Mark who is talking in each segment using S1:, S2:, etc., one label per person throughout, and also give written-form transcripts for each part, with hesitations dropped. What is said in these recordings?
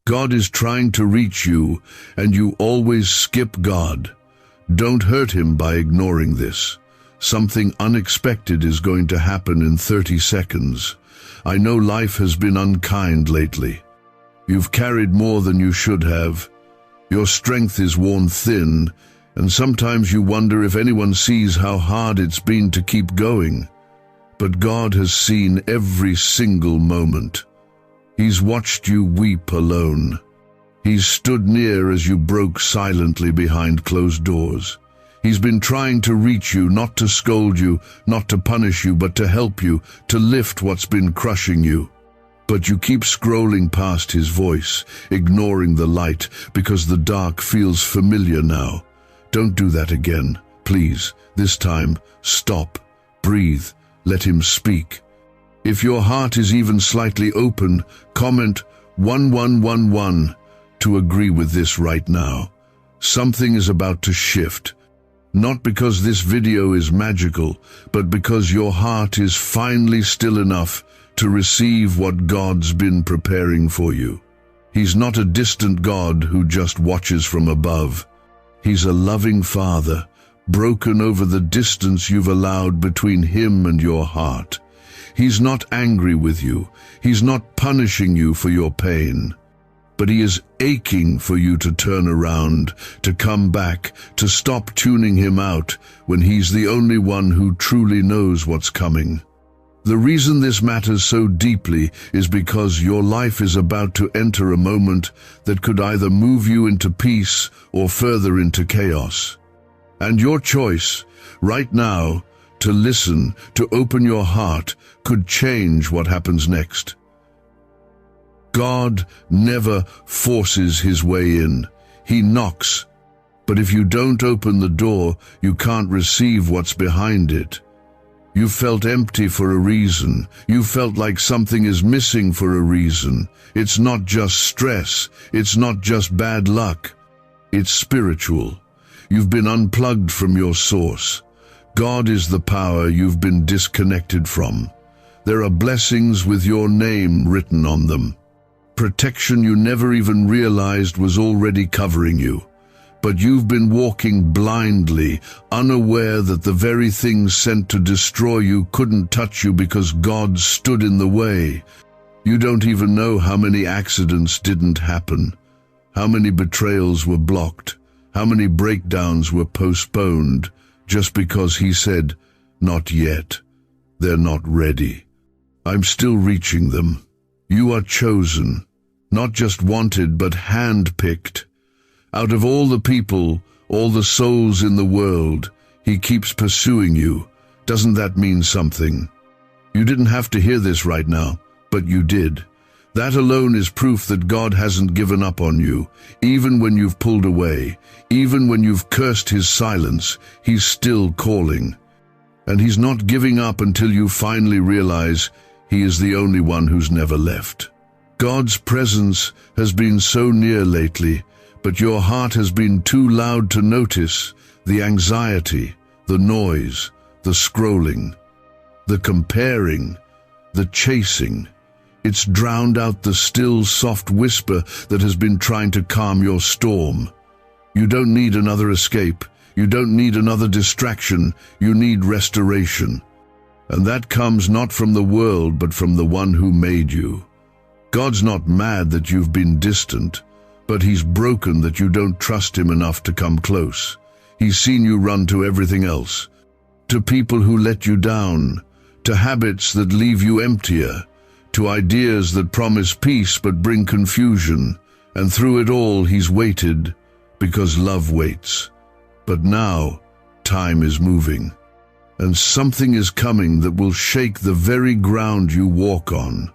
S1: God is trying to reach you, and you always skip God. Don't hurt him by ignoring this. Something unexpected is going to happen in 30 seconds. I know life has been unkind lately. You've carried more than you should have. Your strength is worn thin, and sometimes you wonder if anyone sees how hard it's been to keep going. But God has seen every single moment. He's watched you weep alone. He's stood near as you broke silently behind closed doors. He's been trying to reach you, not to scold you, not to punish you, but to help you, to lift what's been crushing you. But you keep scrolling past his voice, ignoring the light, because the dark feels familiar now. Don't do that again, please. This time, stop, breathe, let him speak. If your heart is even slightly open, comment 1111 to agree with this right now. Something is about to shift. Not because this video is magical, but because your heart is finally still enough to receive what God's been preparing for you. He's not a distant God who just watches from above. He's a loving Father, broken over the distance you've allowed between him and your heart. He's not angry with you. He's not punishing you for your pain. But he is aching for you to turn around, to come back, to stop tuning him out when he's the only one who truly knows what's coming. The reason this matters so deeply is because your life is about to enter a moment that could either move you into peace or further into chaos. And your choice, right now, to listen, to open your heart, could change what happens next. God never forces his way in. He knocks. But if you don't open the door, you can't receive what's behind it. You felt empty for a reason. You felt like something is missing for a reason. It's not just stress. It's not just bad luck. It's spiritual. You've been unplugged from your source. God is the power you've been disconnected from. There are blessings with your name written on them. Protection you never even realized was already covering you. But you've been walking blindly, unaware that the very things sent to destroy you couldn't touch you because God stood in the way. You don't even know how many accidents didn't happen, how many betrayals were blocked, how many breakdowns were postponed, just because he said, "Not yet. They're not ready. I'm still reaching them." You are chosen, not just wanted, but hand-picked. Out of all the people, all the souls in the world, he keeps pursuing you. Doesn't that mean something? You didn't have to hear this right now, but you did. That alone is proof that God hasn't given up on you. Even when you've pulled away, even when you've cursed his silence, he's still calling. And he's not giving up until you finally realize he is the only one who's never left. God's presence has been so near lately, but your heart has been too loud to notice the anxiety, the noise, the scrolling, the comparing, the chasing. It's drowned out the still, soft whisper that has been trying to calm your storm. You don't need another escape. You don't need another distraction. You need restoration. And that comes not from the world, but from the one who made you. God's not mad that you've been distant, but he's broken that you don't trust him enough to come close. He's seen you run to everything else, to people who let you down, to habits that leave you emptier, to ideas that promise peace but bring confusion. And through it all, he's waited, because love waits. But now, time is moving, and something is coming that will shake the very ground you walk on.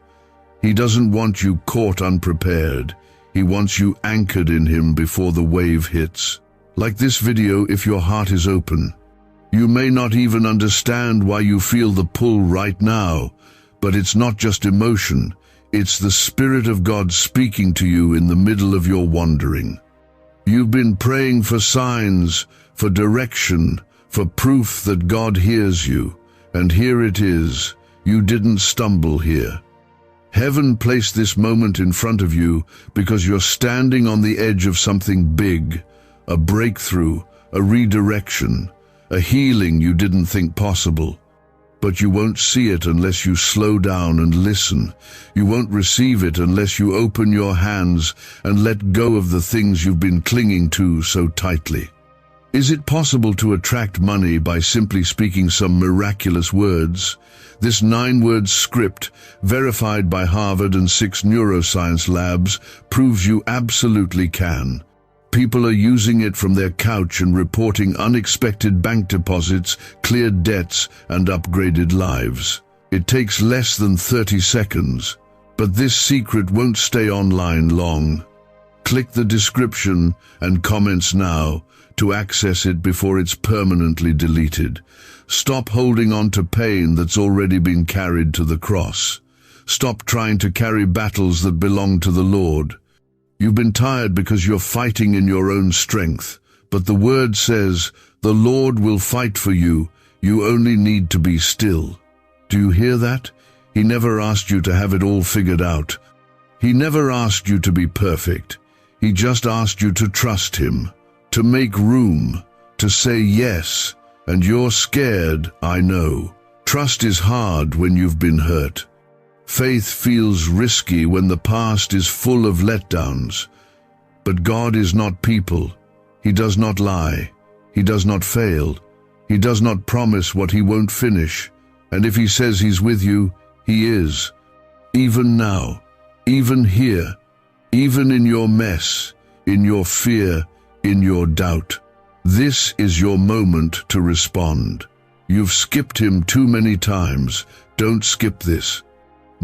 S1: He doesn't want you caught unprepared. He wants you anchored in him before the wave hits. Like this video, if your heart is open. You may not even understand why you feel the pull right now, but it's not just emotion. It's the Spirit of God speaking to you in the middle of your wandering. You've been praying for signs, for direction, for proof that God hears you. And here it is. You didn't stumble here. Heaven placed this moment in front of you because you're standing on the edge of something big, a breakthrough, a redirection, a healing you didn't think possible. But you won't see it unless you slow down and listen. You won't receive it unless you open your hands and let go of the things you've been clinging to so tightly. Is it possible to attract money by simply speaking some miraculous words? This 9-word script, verified by Harvard and 6 neuroscience labs, proves you absolutely can. People are using it from their couch and reporting unexpected bank deposits, cleared debts, and upgraded lives. It takes less than 30 seconds, but this secret won't stay online long. Click the description and comments now to access it before it's permanently deleted. Stop holding on to pain that's already been carried to the cross. Stop trying to carry battles that belong to the Lord. You've been tired because you're fighting in your own strength, but the word says, the Lord will fight for you. You only need to be still. Do you hear that? He never asked you to have it all figured out. He never asked you to be perfect. He just asked you to trust him, to make room, to say yes. And you're scared, I know. Trust is hard when you've been hurt. Faith feels risky when the past is full of letdowns. But God is not people. He does not lie. He does not fail. He does not promise what he won't finish. And if he says he's with you, he is. Even now, even here, even in your mess, in your fear, in your doubt. This is your moment to respond. You've skipped him too many times. Don't skip this.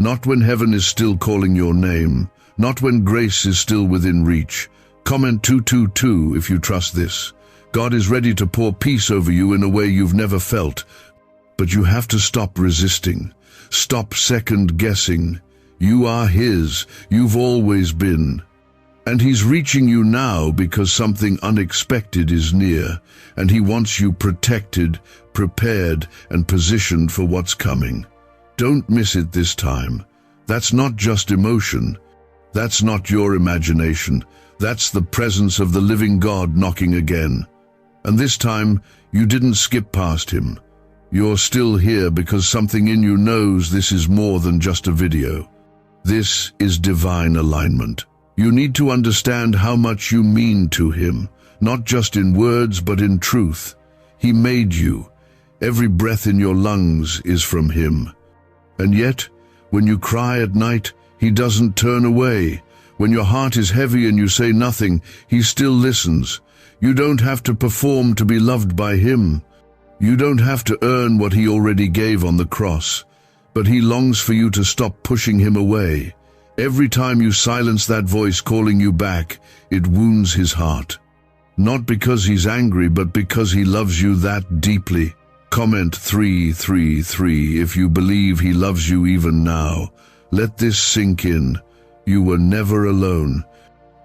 S1: Not when heaven is still calling your name, not when grace is still within reach. Comment 222 if you trust this. God is ready to pour peace over you in a way you've never felt. But you have to stop resisting. Stop second-guessing. You are his. You've always been. And he's reaching you now because something unexpected is near, and he wants you protected, prepared, and positioned for what's coming. Don't miss it this time. That's not just emotion. That's not your imagination. That's the presence of the living God knocking again. And this time, you didn't skip past him. You're still here because something in you knows this is more than just a video. This is divine alignment. You need to understand how much you mean to him, not just in words but in truth. He made you. Every breath in your lungs is from him. And yet, when you cry at night, he doesn't turn away. When your heart is heavy and you say nothing, he still listens. You don't have to perform to be loved by him. You don't have to earn what he already gave on the cross. But he longs for you to stop pushing him away. Every time you silence that voice calling you back, it wounds his heart. Not because he's angry, but because he loves you that deeply. Comment 333 if you believe he loves you even now. Let this sink in. You were never alone.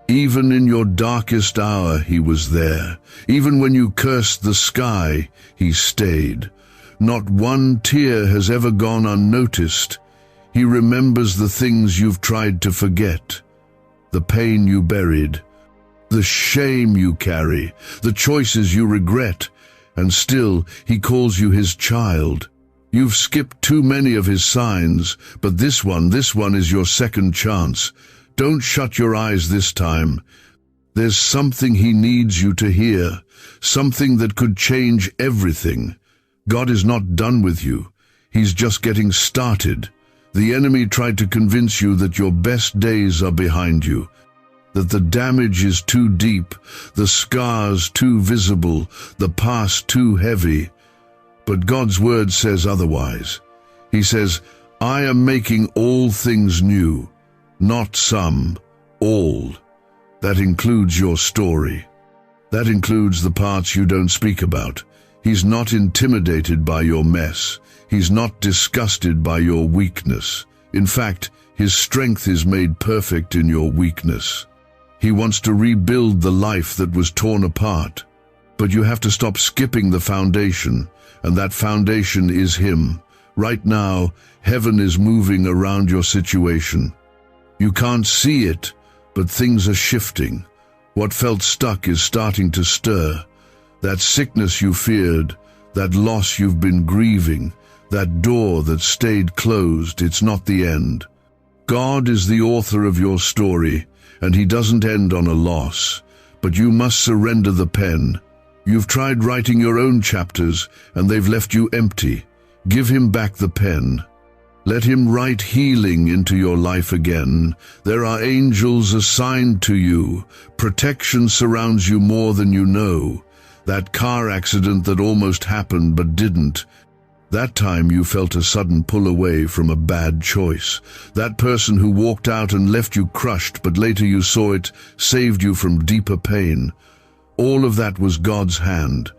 S1: Even in your darkest hour, he was there. Even when you cursed the sky, he stayed. Not one tear has ever gone unnoticed. He remembers the things you've tried to forget, the pain you buried, the shame you carry, the choices you regret, and still he calls you his child. You've skipped too many of his signs, but this one is your second chance. Don't shut your eyes this time. There's something he needs you to hear, something that could change everything. God is not done with you. He's just getting started. The enemy tried to convince you that your best days are behind you, that the damage is too deep, the scars too visible, the past too heavy. But God's word says otherwise. He says, I am making all things new, not some, all. That includes your story. That includes the parts you don't speak about. He's not intimidated by your mess. He's not disgusted by your weakness. In fact, his strength is made perfect in your weakness. He wants to rebuild the life that was torn apart. But you have to stop skipping the foundation, and that foundation is him. Right now, heaven is moving around your situation. You can't see it, but things are shifting. What felt stuck is starting to stir. That sickness you feared, that loss you've been grieving, that door that stayed closed, it's not the end. God is the author of your story, and He doesn't end on a loss. But you must surrender the pen. You've tried writing your own chapters, and they've left you empty. Give Him back the pen. Let Him write healing into your life again. There are angels assigned to you. Protection surrounds you more than you know. That car accident that almost happened but didn't. That time you felt a sudden pull away from a bad choice. That person who walked out and left you crushed, but later you saw it saved you from deeper pain. All of that was God's hand.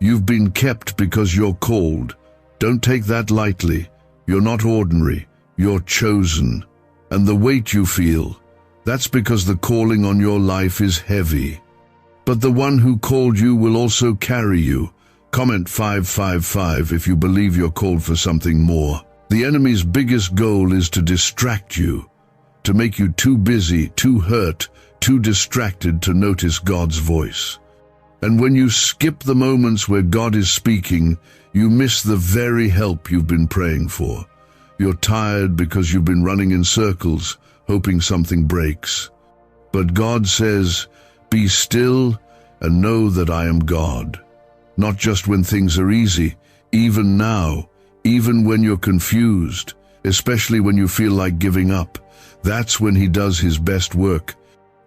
S1: You've been kept because you're called. Don't take that lightly. You're not ordinary. You're chosen. And the weight you feel, that's because the calling on your life is heavy. But the one who called you will also carry you. Comment 555 if you believe you're called for something more. The enemy's biggest goal is to distract you, to make you too busy, too hurt, too distracted to notice God's voice. And when you skip the moments where God is speaking, you miss the very help you've been praying for. You're tired because you've been running in circles, hoping something breaks. But God says, "Be still and know that I am God." Not just when things are easy, even now, even when you're confused, especially when you feel like giving up. That's when He does His best work.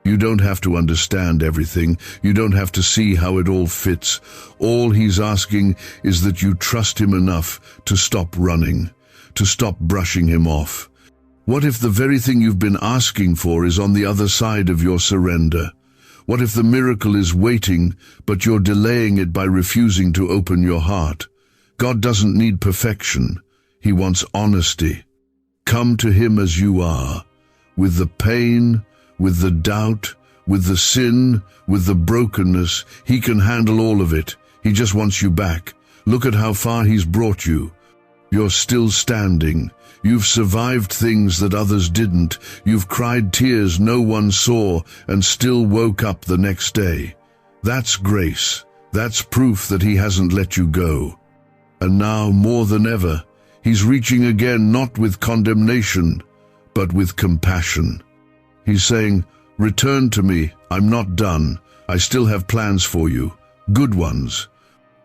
S1: You don't have to understand everything. You don't have to see how it all fits. All He's asking is that you trust Him enough to stop running, to stop brushing Him off. What if the very thing you've been asking for is on the other side of your surrender? What if the miracle is waiting, but you're delaying it by refusing to open your heart? God doesn't need perfection. He wants honesty. Come to Him as you are, with the pain, with the doubt, with the sin, with the brokenness. He can handle all of it. He just wants you back. Look at how far He's brought you. You're still standing. You've survived things that others didn't. You've cried tears no one saw and still woke up the next day. That's grace. That's proof that He hasn't let you go. And now, more than ever, He's reaching again, not with condemnation, but with compassion. He's saying, "Return to me. I'm not done. I still have plans for you. Good ones."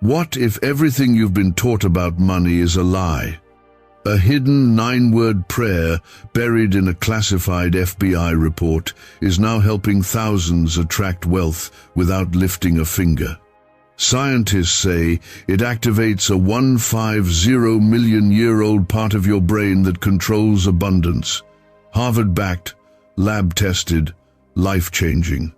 S1: What if everything you've been taught about money is a lie? A hidden 9-word prayer buried in a classified FBI report is now helping thousands attract wealth without lifting a finger. Scientists say it activates a 150-million-year-old part of your brain that controls abundance. Harvard-backed, lab-tested, life-changing.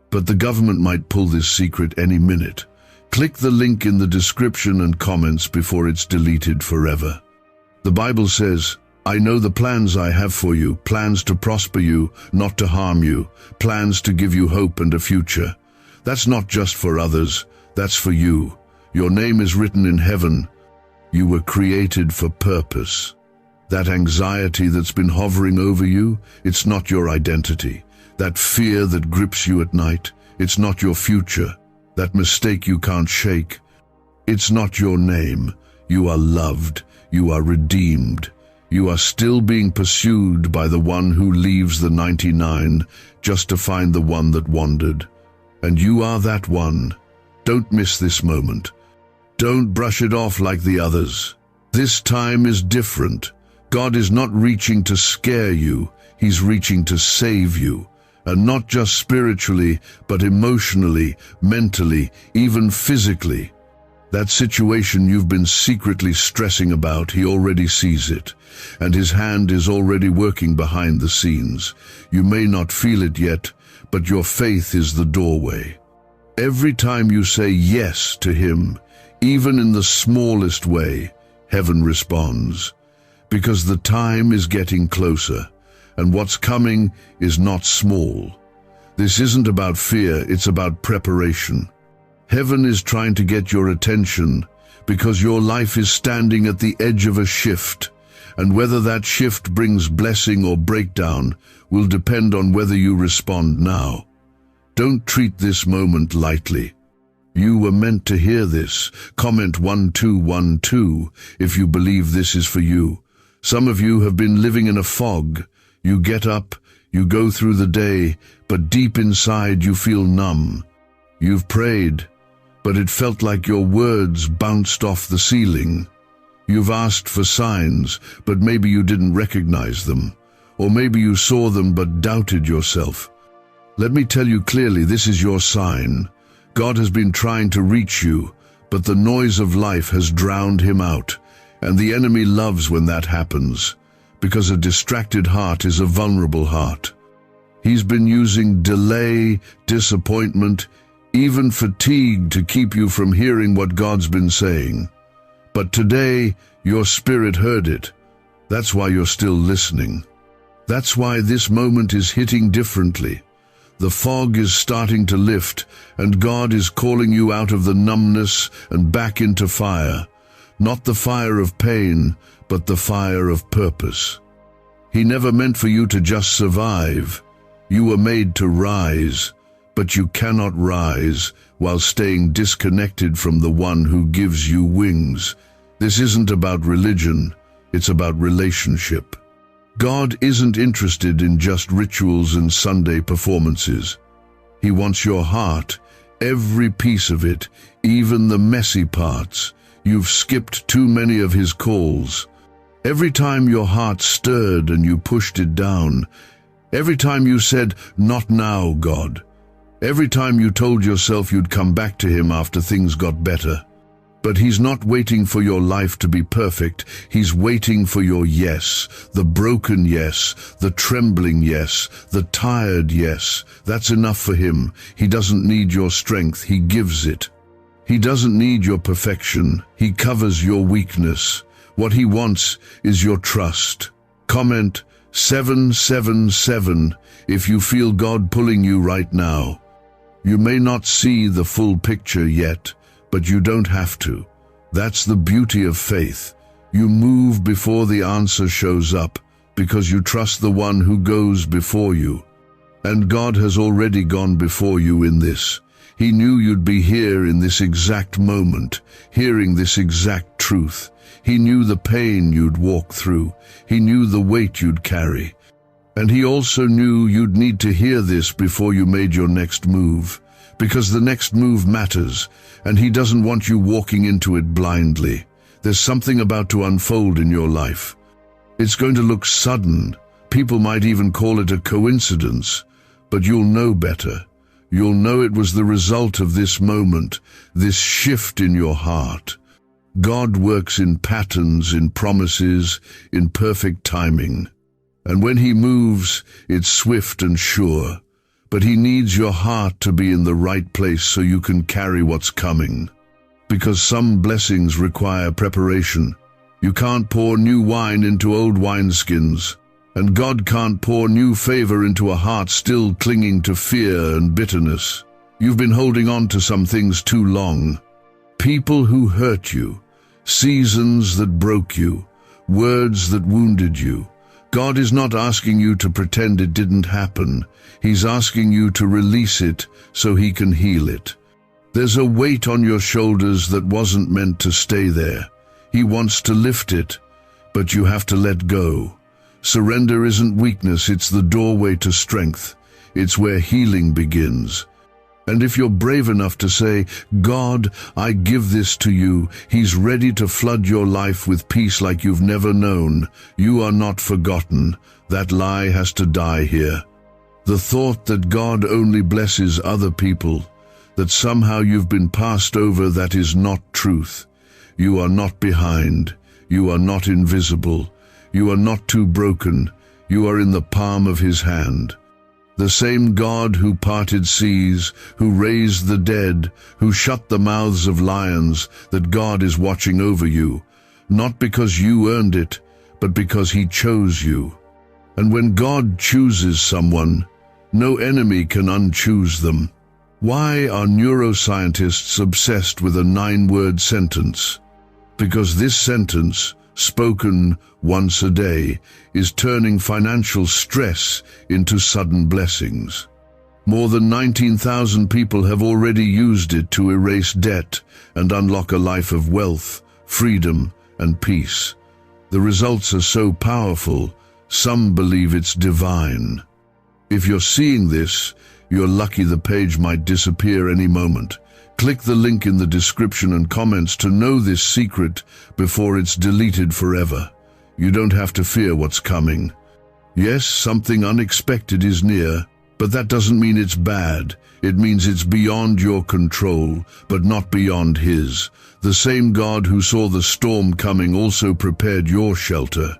S1: But the government might pull this secret any minute. Click the link in the description and comments before it's deleted forever. The Bible says, "I know the plans I have for you, plans to prosper you, not to harm you, plans to give you hope and a future." That's not just for others, that's for you. Your name is written in heaven. You were created for purpose. That anxiety that's been hovering over you, it's not your identity. That fear that grips you at night, it's not your future. That mistake you can't shake, it's not your name. You are loved. You are redeemed. You are still being pursued by the one who leaves the 99 just to find the one that wandered. And you are that one. Don't miss this moment. Don't brush it off like the others. This time is different. God is not reaching to scare you. He's reaching to save you. And not just spiritually, but emotionally, mentally, even physically. That situation you've been secretly stressing about, He already sees it, and His hand is already working behind the scenes. You may not feel it yet, but your faith is the doorway. Every time you say yes to Him, even in the smallest way, heaven responds. Because the time is getting closer, and what's coming is not small. This isn't about fear, it's about preparation. Heaven is trying to get your attention because your life is standing at the edge of a shift, and whether that shift brings blessing or breakdown will depend on whether you respond now. Don't treat this moment lightly. You were meant to hear this. Comment 1212 if you believe this is for you. Some of you have been living in a fog. You get up, you go through the day, but deep inside you feel numb. You've prayed, but it felt like your words bounced off the ceiling. You've asked for signs, but maybe you didn't recognize them. Or maybe you saw them but doubted yourself. Let me tell you clearly, this is your sign. God has been trying to reach you, but the noise of life has drowned him out. And the enemy loves when that happens, because a distracted heart is a vulnerable heart. He's been using delay, disappointment, even fatigue to keep you from hearing what God's been saying. But today, your spirit heard it. That's why you're still listening. That's why this moment is hitting differently. The fog is starting to lift, and God is calling you out of the numbness and back into fire. Not the fire of pain, but the fire of purpose. He never meant for you to just survive. You were made to rise, but you cannot rise while staying disconnected from the one who gives you wings. This isn't about religion, it's about relationship. God isn't interested in just rituals and Sunday performances. He wants your heart, every piece of it, even the messy parts. You've skipped too many of his calls. Every time your heart stirred and you pushed it down, every time you said, "Not now, God," every time you told yourself you'd come back to him after things got better. But he's not waiting for your life to be perfect. He's waiting for your yes, the broken yes, the trembling yes, the tired yes. That's enough for him. He doesn't need your strength, he gives it. He doesn't need your perfection, he covers your weakness. What he wants is your trust. Comment 777 if you feel God pulling you right now. You may not see the full picture yet, but you don't have to. That's the beauty of faith. You move before the answer shows up, because you trust the one who goes before you. And God has already gone before you in this. He knew you'd be here in this exact moment, hearing this exact truth. He knew the pain you'd walk through. He knew the weight you'd carry. And he also knew you'd need to hear this before you made your next move. Because the next move matters, and he doesn't want you walking into it blindly. There's something about to unfold in your life. It's going to look sudden. People might even call it a coincidence, but you'll know better. You'll know it was the result of this moment, this shift in your heart. God works in patterns, in promises, in perfect timing. And when he moves, it's swift and sure. But he needs your heart to be in the right place so you can carry what's coming. Because some blessings require preparation. You can't pour new wine into old wineskins. And God can't pour new favor into a heart still clinging to fear and bitterness. You've been holding on to some things too long. People who hurt you, seasons that broke you, words that wounded you. God is not asking you to pretend it didn't happen. He's asking you to release it so he can heal it. There's a weight on your shoulders that wasn't meant to stay there. He wants to lift it, but you have to let go. Surrender isn't weakness, it's the doorway to strength. It's where healing begins. And if you're brave enough to say, "God, I give this to you," he's ready to flood your life with peace like you've never known. You are not forgotten. That lie has to die here. The thought that God only blesses other people, that somehow you've been passed over, that is not truth. You are not behind. You are not invisible. You are not too broken. You are in the palm of his hand. The same God who parted seas, who raised the dead, who shut the mouths of lions, that God is watching over you, not because you earned it, but because he chose you. And when God chooses someone, no enemy can unchoose them. Why are neuroscientists obsessed with a 9-word sentence? Because this sentence, spoken once a day, is turning financial stress into sudden blessings. More than 19,000 people have already used it to erase debt and unlock a life of wealth, freedom, and peace. The results are so powerful, some believe it's divine. If you're seeing this, you're lucky. The page might disappear any moment. Click the link in the description and comments to know this secret before it's deleted forever. You don't have to fear what's coming. Yes, something unexpected is near, but that doesn't mean it's bad. It means it's beyond your control, but not beyond His. The same God who saw the storm coming also prepared your shelter.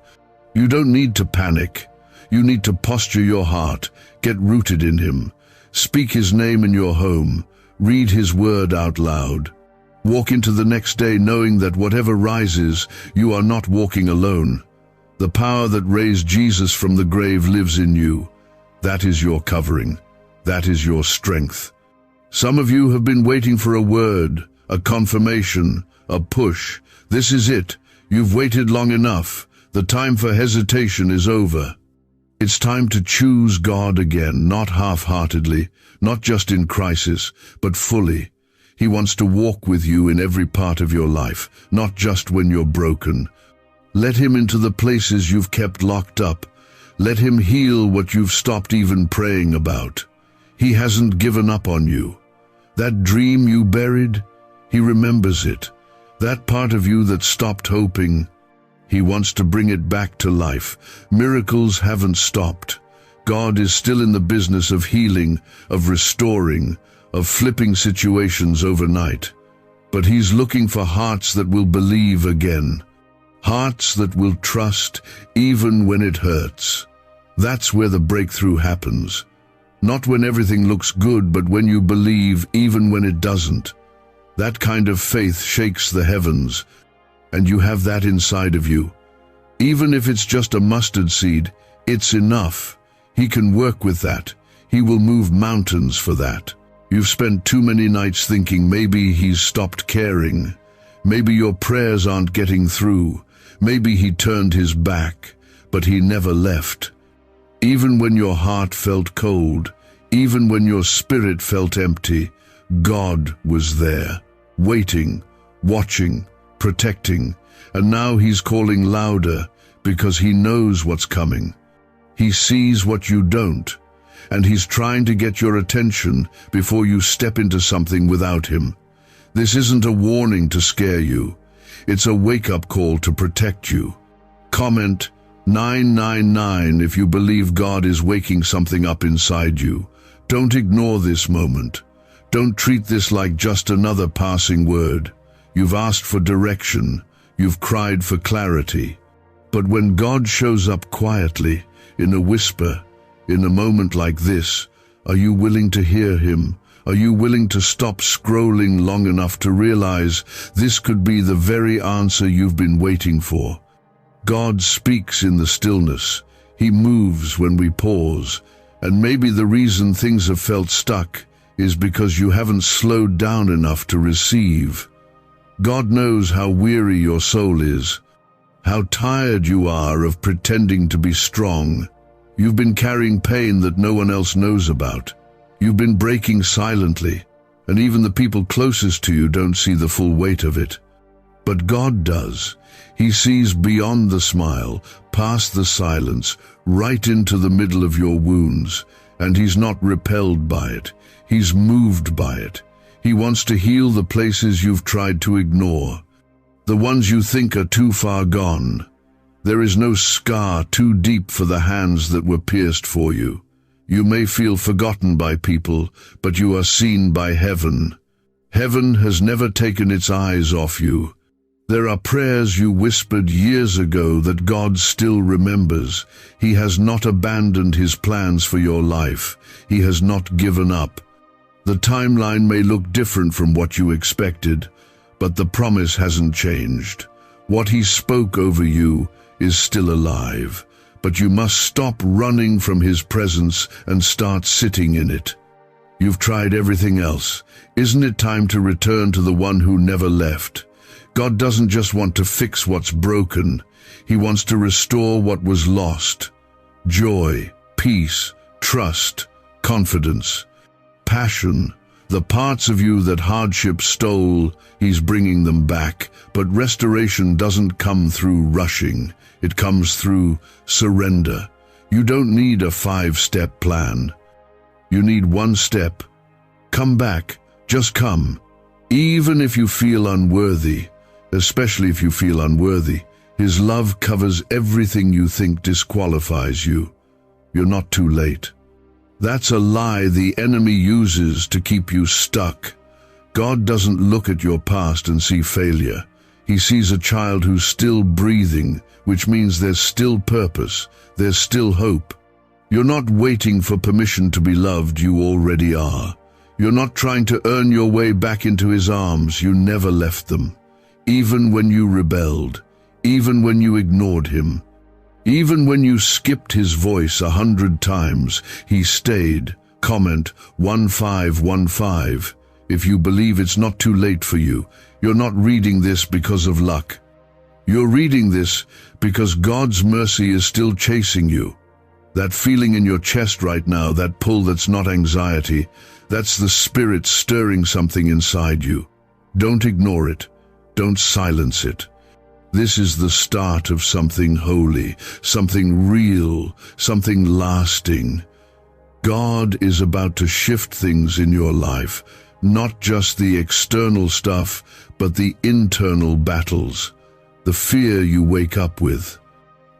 S1: You don't need to panic. You need to posture your heart, get rooted in Him. Speak His name in your home. Read His word out loud. Walk into the next day knowing that whatever rises, you are not walking alone. The power that raised Jesus from the grave lives in you. That is your covering. That is your strength. Some of you have been waiting for a word, a confirmation, a push. This is it. You've waited long enough. The time for hesitation is over. It's time to choose God again, not half-heartedly, not just in crisis, but fully. He wants to walk with you in every part of your life, not just when you're broken. Let Him into the places you've kept locked up. Let Him heal what you've stopped even praying about. He hasn't given up on you. That dream you buried, He remembers it. That part of you that stopped hoping, He wants to bring it back to life. Miracles haven't stopped. God is still in the business of healing, of restoring, of flipping situations overnight. But He's looking for hearts that will believe again. Hearts that will trust even when it hurts. That's where the breakthrough happens. Not when everything looks good, but when you believe even when it doesn't. That kind of faith shakes the heavens. And you have that inside of you. Even if it's just a mustard seed, it's enough. He can work with that. He will move mountains for that. You've spent too many nights thinking maybe He's stopped caring. Maybe your prayers aren't getting through. Maybe He turned His back, but He never left. Even when your heart felt cold, even when your spirit felt empty, God was there, waiting, watching, protecting, and now He's calling louder because He knows what's coming. He sees what you don't, and He's trying to get your attention before you step into something without Him. This isn't a warning to scare you. It's a wake-up call to protect you. Comment 999 if you believe God is waking something up inside you. Don't ignore this moment. Don't treat this like just another passing word. You've asked for direction. You've cried for clarity. But when God shows up quietly, in a whisper, in a moment like this, are you willing to hear Him? Are you willing to stop scrolling long enough to realize this could be the very answer you've been waiting for? God speaks in the stillness. He moves when we pause. And maybe the reason things have felt stuck is because you haven't slowed down enough to receive. God knows how weary your soul is, how tired you are of pretending to be strong. You've been carrying pain that no one else knows about. You've been breaking silently, and even the people closest to you don't see the full weight of it. But God does. He sees beyond the smile, past the silence, right into the middle of your wounds, and He's not repelled by it. He's moved by it. He wants to heal the places you've tried to ignore, the ones you think are too far gone. There is no scar too deep for the hands that were pierced for you. You may feel forgotten by people, but you are seen by heaven. Heaven has never taken its eyes off you. There are prayers you whispered years ago that God still remembers. He has not abandoned His plans for your life. He has not given up. The timeline may look different from what you expected, but the promise hasn't changed. What He spoke over you is still alive, but you must stop running from His presence and start sitting in it. You've tried everything else. Isn't it time to return to the one who never left? God doesn't just want to fix what's broken. He wants to restore what was lost. Joy, peace, trust, confidence, passion. The parts of you that hardship stole, He's bringing them back. But restoration doesn't come through rushing. It comes through surrender. You don't need a 5-step plan. You need one step. Come back. Just come. Even if you feel unworthy, especially if you feel unworthy, His love covers everything you think disqualifies you. You're not too late. That's a lie the enemy uses to keep you stuck. God doesn't look at your past and see failure. He sees a child who's still breathing, which means there's still purpose, there's still hope. You're not waiting for permission to be loved, you already are. You're not trying to earn your way back into His arms, you never left them. Even when you rebelled, even when you ignored Him, even when you skipped His voice 100 times, He stayed. Comment 1515. If you believe it's not too late for you, you're not reading this because of luck. You're reading this because God's mercy is still chasing you. That feeling in your chest right now, that pull that's not anxiety, that's the Spirit stirring something inside you. Don't ignore it. Don't silence it. This is the start of something holy, something real, something lasting. God is about to shift things in your life, not just the external stuff, but the internal battles, the fear you wake up with,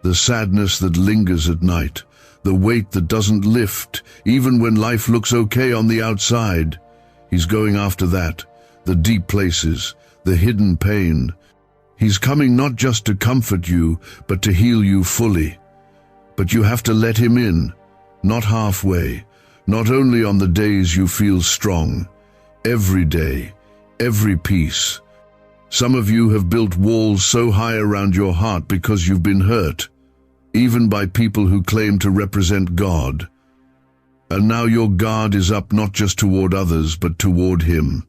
S1: the sadness that lingers at night, the weight that doesn't lift, even when life looks okay on the outside. He's going after that, the deep places, the hidden pain. He's coming not just to comfort you, but to heal you fully. But you have to let Him in, not halfway, not only on the days you feel strong. Every day, every piece. Some of you have built walls so high around your heart because you've been hurt, even by people who claim to represent God. And now your guard is up not just toward others, but toward Him.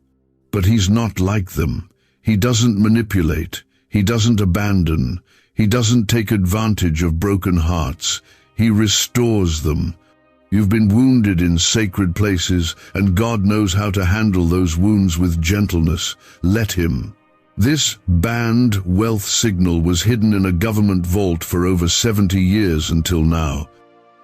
S1: But He's not like them. He doesn't manipulate. He doesn't abandon. He doesn't take advantage of broken hearts. He restores them. You've been wounded in sacred places, and God knows how to handle those wounds with gentleness. Let Him. This banned wealth signal was hidden in a government vault for over 70 years until now.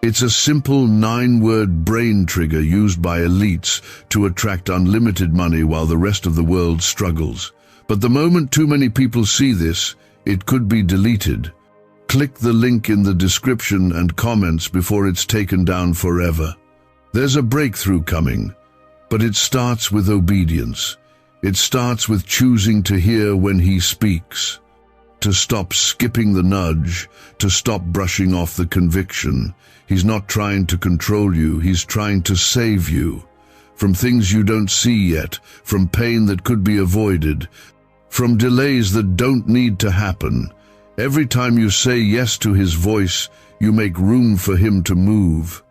S1: It's a simple 9-word brain trigger used by elites to attract unlimited money while the rest of the world struggles. But the moment too many people see this, it could be deleted. Click the link in the description and comments before it's taken down forever. There's a breakthrough coming, but it starts with obedience. It starts with choosing to hear when He speaks, to stop skipping the nudge, to stop brushing off the conviction. He's not trying to control you, He's trying to save you. From things you don't see yet, from pain that could be avoided, from delays that don't need to happen. Every time you say yes to His voice, you make room for Him to move.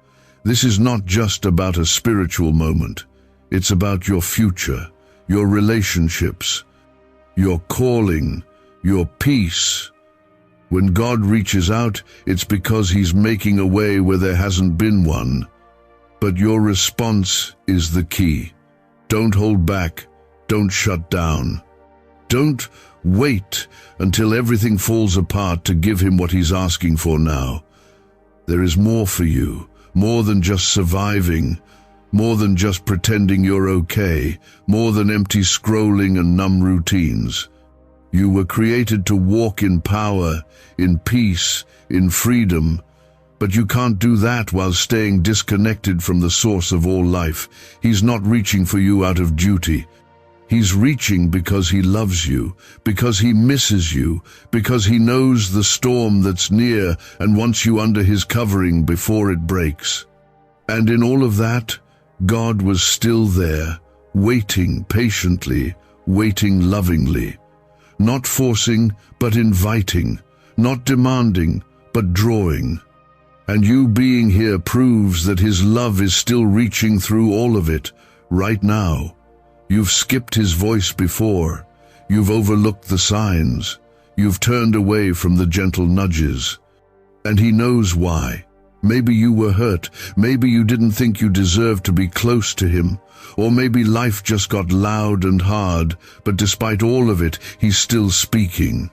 S1: This is not just about a spiritual moment. It's about your future, your relationships, your calling, your peace. When God reaches out, it's because He's making a way where there hasn't been one. But your response is the key. Don't hold back. Don't shut down. Don't wait until everything falls apart to give Him what He's asking for now. There is more for you, more than just surviving, more than just pretending you're okay, more than empty scrolling and numb routines. You were created to walk in power, in peace, in freedom, but you can't do that while staying disconnected from the source of all life. He's not reaching for you out of duty. He's reaching because He loves you, because He misses you, because He knows the storm that's near and wants you under His covering before it breaks. And in all of that, God was still there, waiting patiently, waiting lovingly. Not forcing, but inviting. Not demanding, but drawing. And you being here proves that His love is still reaching through all of it, right now. You've skipped His voice before. You've overlooked the signs. You've turned away from the gentle nudges. And he knows why. Maybe you were hurt. Maybe you didn't think you deserved to be close to him. Or maybe life just got loud and hard, but despite all of it, he's still speaking.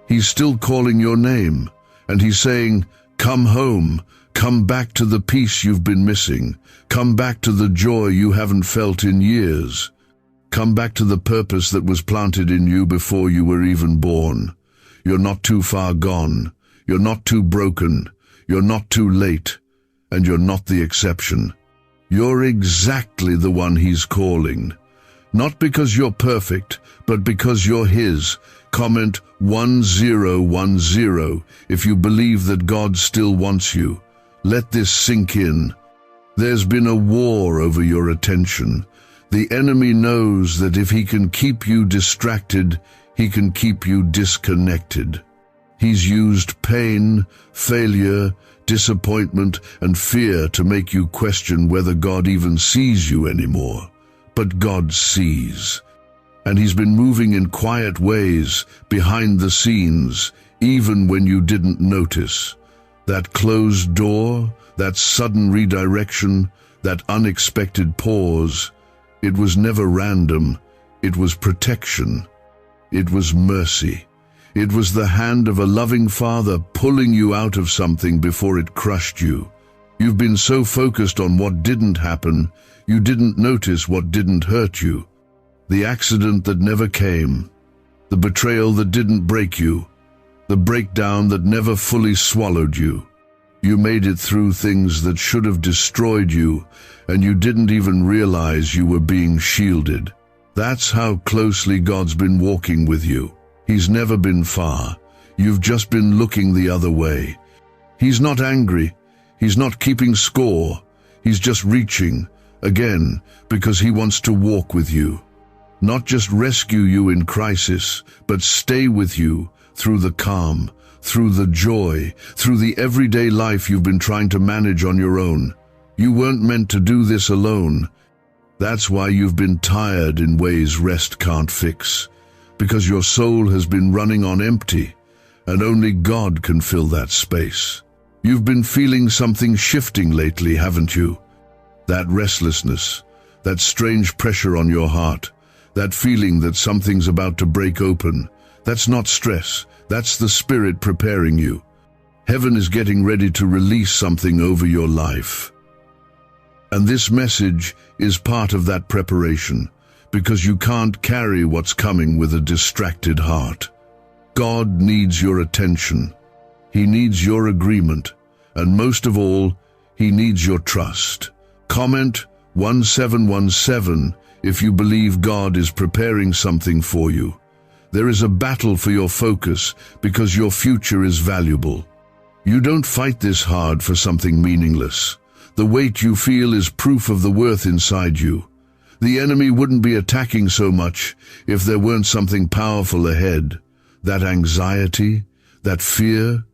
S1: He's still calling your name, and he's saying, "Come home. Come back to the peace you've been missing. Come back to the joy you haven't felt in years. Come back to the purpose that was planted in you before you were even born. You're not too far gone. You're not too broken. You're not too late. And you're not the exception. You're exactly the one he's calling. Not because you're perfect, but because you're his. Comment 1010 if you believe that God still wants you. Let this sink in. There's been a war over your attention. The enemy knows that if he can keep you distracted, he can keep you disconnected. He's used pain, failure, disappointment, and fear to make you question whether God even sees you anymore. But God sees. And he's been moving in quiet ways, behind the scenes, even when you didn't notice. That closed door, that sudden redirection, that unexpected pause, it was never random. It was protection. It was mercy. It was the hand of a loving Father pulling you out of something before it crushed you. You've been so focused on what didn't happen, you didn't notice what didn't hurt you. The accident that never came, the betrayal that didn't break you, the breakdown that never fully swallowed you. You made it through things that should have destroyed you, and you didn't even realize you were being shielded. That's how closely God's been walking with you. He's never been far. You've just been looking the other way. He's not angry. He's not keeping score. He's just reaching, again, because he wants to walk with you. Not just rescue you in crisis, but stay with you through the calm, through the joy, through the everyday life you've been trying to manage on your own. You weren't meant to do this alone. That's why you've been tired in ways rest can't fix. Because your soul has been running on empty, and only God can fill that space. You've been feeling something shifting lately, haven't you? That restlessness, that strange pressure on your heart, that feeling that something's about to break open. That's not stress, that's the Spirit preparing you. Heaven is getting ready to release something over your life. And this message is part of that preparation, because you can't carry what's coming with a distracted heart. God needs your attention. He needs your agreement. And most of all, he needs your trust. Comment 1717 if you believe God is preparing something for you. There is a battle for your focus because your future is valuable. You don't fight this hard for something meaningless. The weight you feel is proof of the worth inside you. The enemy wouldn't be attacking so much if there weren't something powerful ahead. That anxiety, that fear,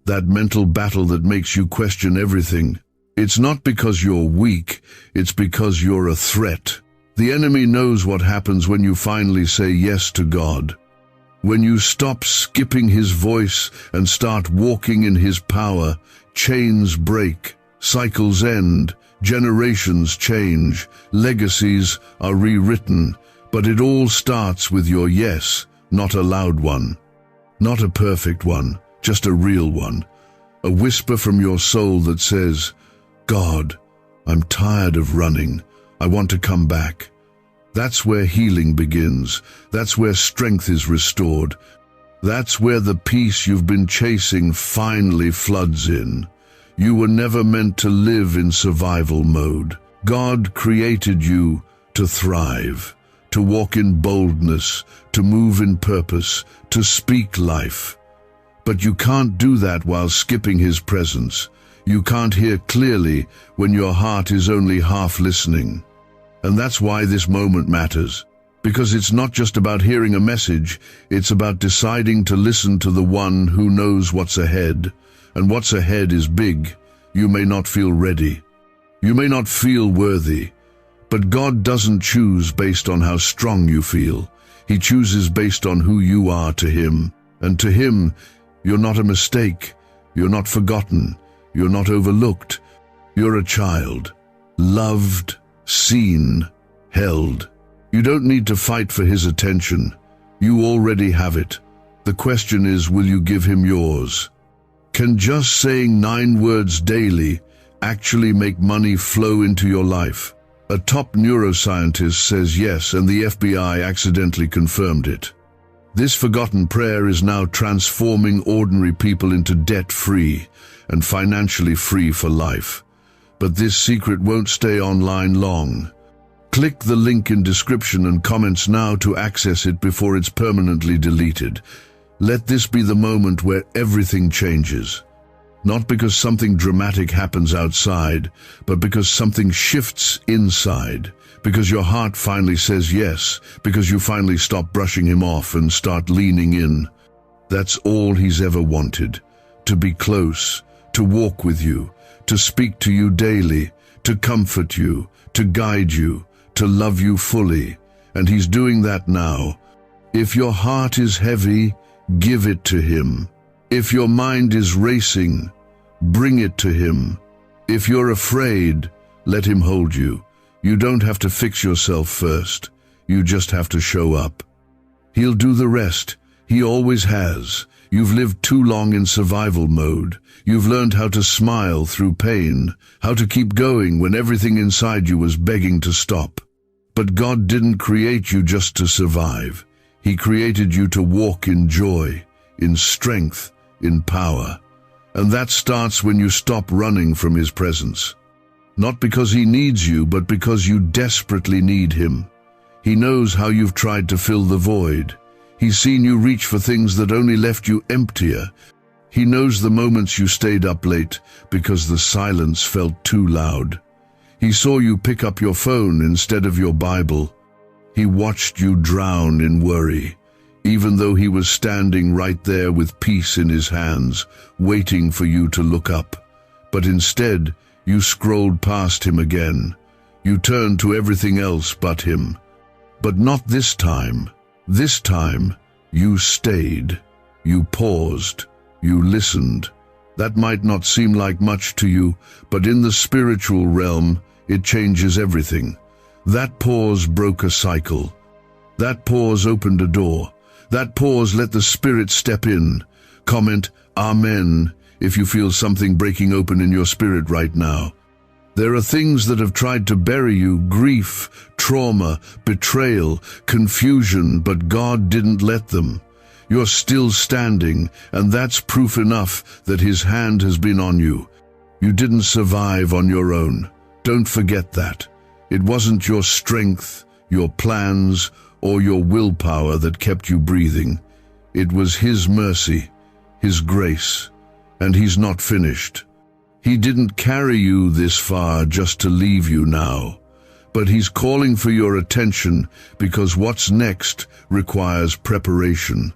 S1: that mental battle that makes you question everything. It's not because you're weak, it's because you're a threat. The enemy knows what happens when you finally say yes to God. When you stop skipping his voice and start walking in his power, chains break, cycles end, generations change, legacies are rewritten, but it all starts with your yes, not a loud one. Not a perfect one, just a real one. A whisper from your soul that says, God, I'm tired of running. I want to come back. That's where healing begins. That's where strength is restored. That's where the peace you've been chasing finally floods in. You were never meant to live in survival mode. God created you to thrive, to walk in boldness, to move in purpose, to speak life. But you can't do that while skipping his presence. You can't hear clearly when your heart is only half listening. And that's why this moment matters. Because it's not just about hearing a message, it's about deciding to listen to the one who knows what's ahead. And what's ahead is big. You may not feel ready. You may not feel worthy. But God doesn't choose based on how strong you feel. He chooses based on who you are to Him. And to Him, you're not a mistake. You're not forgotten. You're not overlooked. You're a child. Loved, seen, held. You don't need to fight for His attention. You already have it. The question is, will you give Him yours? Can just saying 9 words daily actually make money flow into your life? A top neuroscientist says yes, and the FBI accidentally confirmed it. This forgotten prayer is now transforming ordinary people into debt-free and financially free for life. But this secret won't stay online long. Click the link in description and comments now to access it before it's permanently deleted. Let this be the moment where everything changes. Not because something dramatic happens outside, but because something shifts inside. Because your heart finally says yes. Because you finally stop brushing Him off and start leaning in. That's all He's ever wanted. To be close, to walk with you, to speak to you daily, to comfort you, to guide you, to love you fully. And He's doing that now. If your heart is heavy, give it to Him. If your mind is racing, bring it to Him. If you're afraid, let Him hold you. You don't have to fix yourself first. You just have to show up. He'll do the rest. He always has. You've lived too long in survival mode. You've learned how to smile through pain, how to keep going when everything inside you was begging to stop. But God didn't create you just to survive. He created you to walk in joy, in strength, in power. And that starts when you stop running from His presence. Not because He needs you, but because you desperately need Him. He knows how you've tried to fill the void. He's seen you reach for things that only left you emptier. He knows the moments you stayed up late because the silence felt too loud. He saw you pick up your phone instead of your Bible. He watched you drown in worry, even though He was standing right there with peace in His hands, waiting for you to look up. But instead, you scrolled past Him again. You turned to everything else but Him. But not this time. This time, you stayed. You paused. You listened. That might not seem like much to you, but in the spiritual realm, it changes everything. That pause broke a cycle. That pause opened a door. That pause let the Spirit step in. Comment, Amen, if you feel something breaking open in your spirit right now. There are things that have tried to bury you, grief, trauma, betrayal, confusion, but God didn't let them. You're still standing, and that's proof enough that His hand has been on you. You didn't survive on your own. Don't forget that. It wasn't your strength, your plans, or your willpower that kept you breathing. It was His mercy, His grace, and He's not finished. He didn't carry you this far just to leave you now, but He's calling for your attention because what's next requires preparation.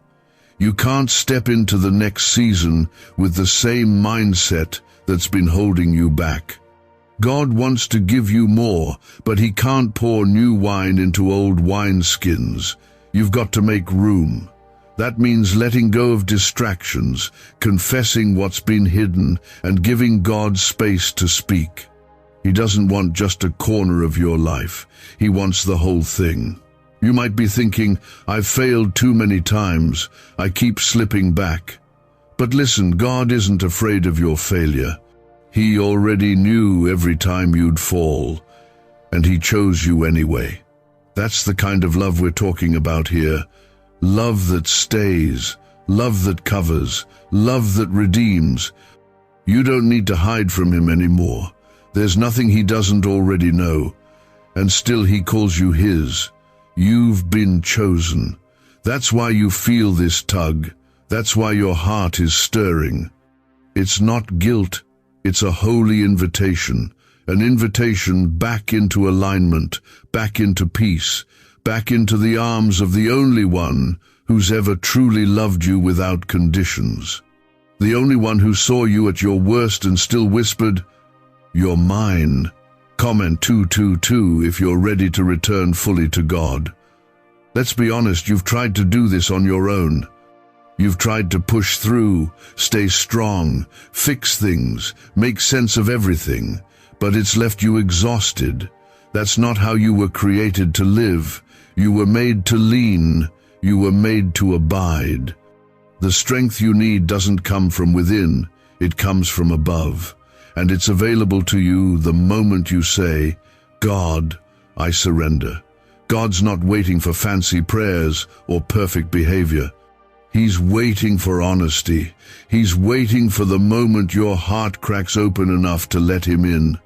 S1: You can't step into the next season with the same mindset that's been holding you back. God wants to give you more, but He can't pour new wine into old wineskins. You've got to make room. That means letting go of distractions, confessing what's been hidden, and giving God space to speak. He doesn't want just a corner of your life. He wants the whole thing. You might be thinking, I've failed too many times. I keep slipping back. But listen, God isn't afraid of your failure. He already knew every time you'd fall, and He chose you anyway. That's the kind of love we're talking about here. Love that stays, love that covers, love that redeems. You don't need to hide from Him anymore. There's nothing He doesn't already know, and still He calls you His. You've been chosen. That's why you feel this tug. That's why your heart is stirring. It's not guilt, it's a holy invitation. An invitation back into alignment, back into peace, back into the arms of the only one who's ever truly loved you without conditions. The only one who saw you at your worst and still whispered, "You're mine. Comment 222 if you're ready to return fully to God. Let's be honest, you've tried to do this on your own. You've tried to push through, stay strong, fix things, make sense of everything, but it's left you exhausted. That's not how you were created to live. You were made to lean. You were made to abide. The strength you need doesn't come from within, it comes from above. And it's available to you the moment you say, God, I surrender. God's not waiting for fancy prayers or perfect behavior. He's waiting for honesty. He's waiting for the moment your heart cracks open enough to let him in.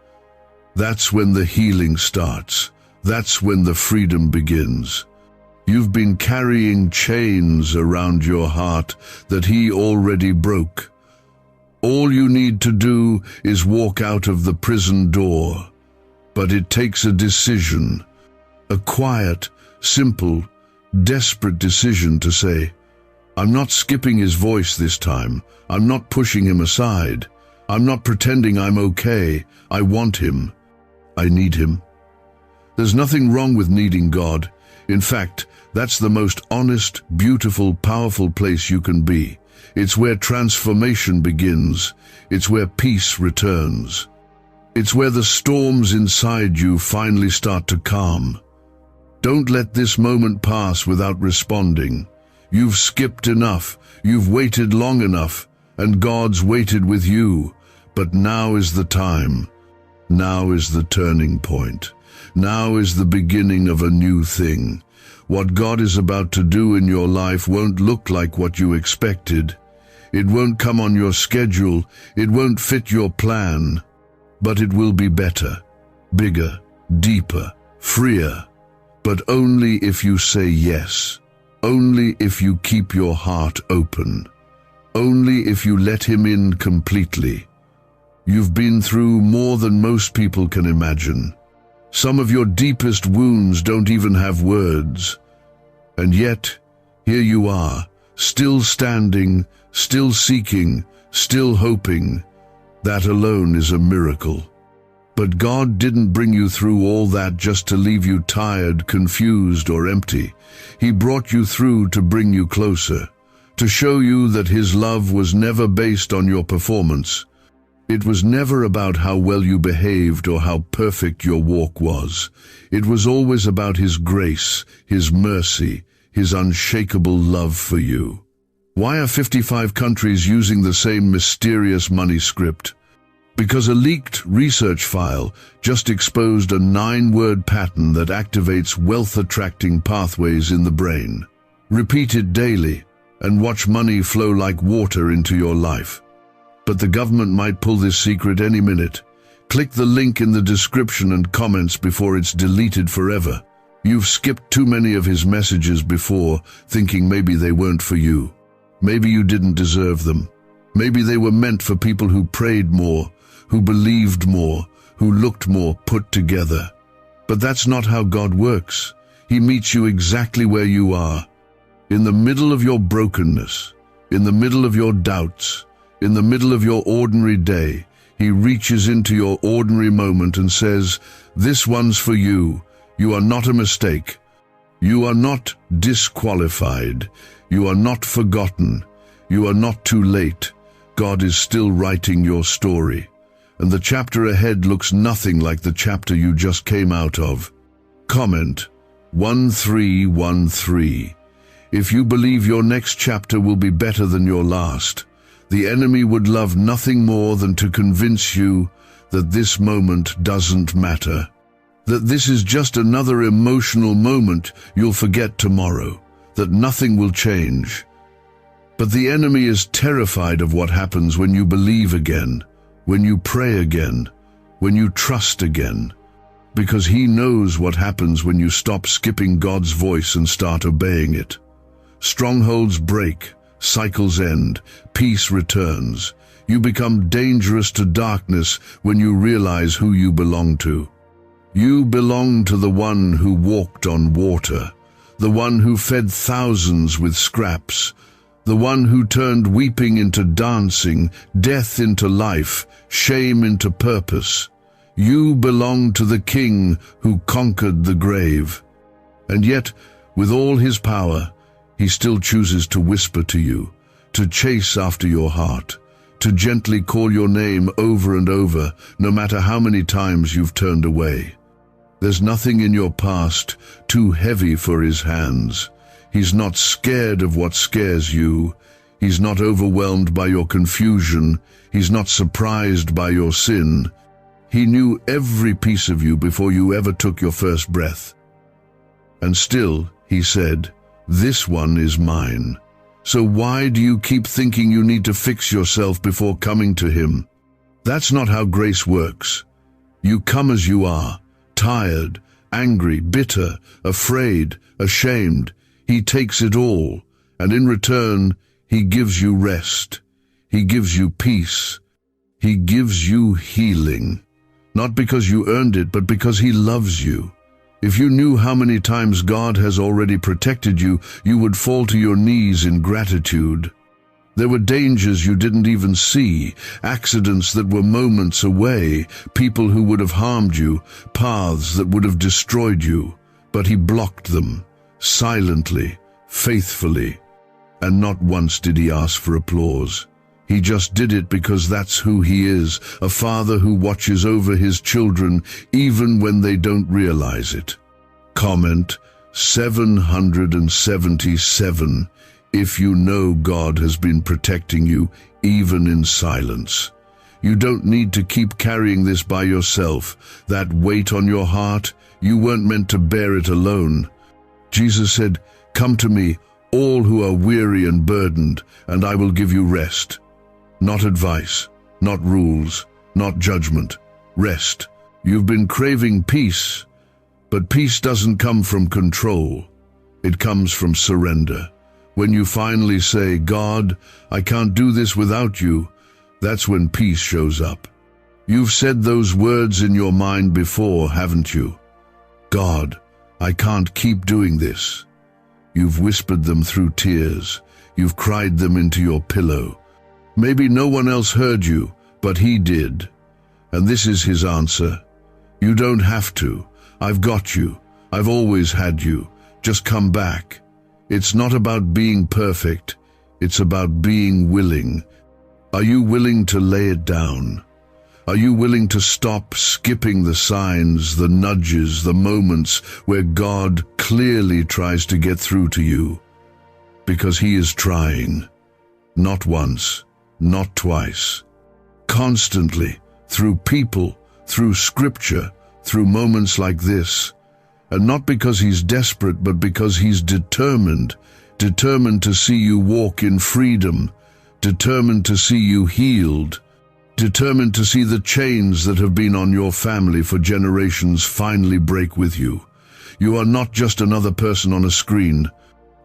S1: That's when the healing starts. That's when the freedom begins. You've been carrying chains around your heart that he already broke. All you need to do is walk out of the prison door. But it takes a decision, a quiet, simple, desperate decision to say, I'm not skipping his voice this time. I'm not pushing him aside. I'm not pretending I'm okay. I want him. I need him. There's nothing wrong with needing God. In fact, that's the most honest, beautiful, powerful place you can be. It's where transformation begins. It's where peace returns. It's where the storms inside you finally start to calm. Don't let this moment pass without responding. You've skipped enough. You've waited long enough. And God's waited with you. But now is the time. Now is the turning point. Now is the beginning of a new thing. What God is about to do in your life won't look like what you expected. It won't come on your schedule. It won't fit your plan. But it will be better, bigger, deeper, freer. But only if you say yes. Only if you keep your heart open. Only if you let him in completely. You've been through more than most people can imagine. Some of your deepest wounds don't even have words. And yet, here you are, still standing, still seeking, still hoping. That alone is a miracle. But God didn't bring you through all that just to leave you tired, confused, or empty. He brought you through to bring you closer, to show you that his love was never based on your performance. It was never about how well you behaved or how perfect your walk was. It was always about his grace, his mercy, his unshakable love for you. Why are 55 countries using the same mysterious money script? Because a leaked research file just exposed a 9-word pattern that activates wealth-attracting pathways in the brain. Repeat it daily and watch money flow like water into your life. But the government might pull this secret any minute. Click the link in the description and comments before it's deleted forever. You've skipped too many of his messages before, thinking maybe they weren't for you. Maybe you didn't deserve them. Maybe they were meant for people who prayed more, who believed more, who looked more put together. But that's not how God works. He meets you exactly where you are. In the middle of your brokenness, in the middle of your doubts, in the middle of your ordinary day, he reaches into your ordinary moment and says, "This one's for you. You are not a mistake. You are not disqualified. You are not forgotten. You are not too late. God is still writing your story. And the chapter ahead looks nothing like the chapter you just came out of." Comment 1313. If you believe your next chapter will be better than your last, the enemy would love nothing more than to convince you that this moment doesn't matter, that this is just another emotional moment you'll forget tomorrow, that nothing will change. But the enemy is terrified of what happens when you believe again, when you pray again, when you trust again, because he knows what happens when you stop skipping God's voice and start obeying it. Strongholds break, cycles end, peace returns. You become dangerous to darkness when you realize who you belong to. You belong to the one who walked on water, the one who fed thousands with scraps, the one who turned weeping into dancing, death into life, shame into purpose. You belong to the King who conquered the grave. And yet, with all his power, he still chooses to whisper to you, to chase after your heart, to gently call your name over and over, no matter how many times you've turned away. There's nothing in your past too heavy for his hands. He's not scared of what scares you. He's not overwhelmed by your confusion. He's not surprised by your sin. He knew every piece of you before you ever took your first breath. And still, he said, "This one is mine." So why do you keep thinking you need to fix yourself before coming to him? That's not how grace works. You come as you are, tired, angry, bitter, afraid, ashamed. He takes it all, and in return, he gives you rest. He gives you peace. He gives you healing. Not because you earned it, but because he loves you. If you knew how many times God has already protected you, you would fall to your knees in gratitude. There were dangers you didn't even see, accidents that were moments away, people who would have harmed you, paths that would have destroyed you. But he blocked them, silently, faithfully. And not once did he ask for applause. He just did it because that's who he is, a father who watches over his children even when they don't realize it. Comment 777 if you know God has been protecting you even in silence. You don't need to keep carrying this by yourself. That weight on your heart, you weren't meant to bear it alone. Jesus said, "Come to me, all who are weary and burdened, and I will give you rest." Not advice, not rules, not judgment. Rest. You've been craving peace, but peace doesn't come from control. It comes from surrender. When you finally say, "God, I can't do this without you," that's when peace shows up. You've said those words in your mind before, haven't you? "God, I can't keep doing this." You've whispered them through tears. You've cried them into your pillow. Maybe no one else heard you, but he did. And this is his answer. You don't have to. I've got you. I've always had you. Just come back. It's not about being perfect. It's about being willing. Are you willing to lay it down? Are you willing to stop skipping the signs, the nudges, the moments where God clearly tries to get through to you? Because he is trying. Not once. Not twice. Constantly, through people, through scripture, through moments like this. And not because he's desperate, but because he's determined. Determined to see you walk in freedom. Determined to see you healed. Determined to see the chains that have been on your family for generations finally break with you. You are not just another person on a screen.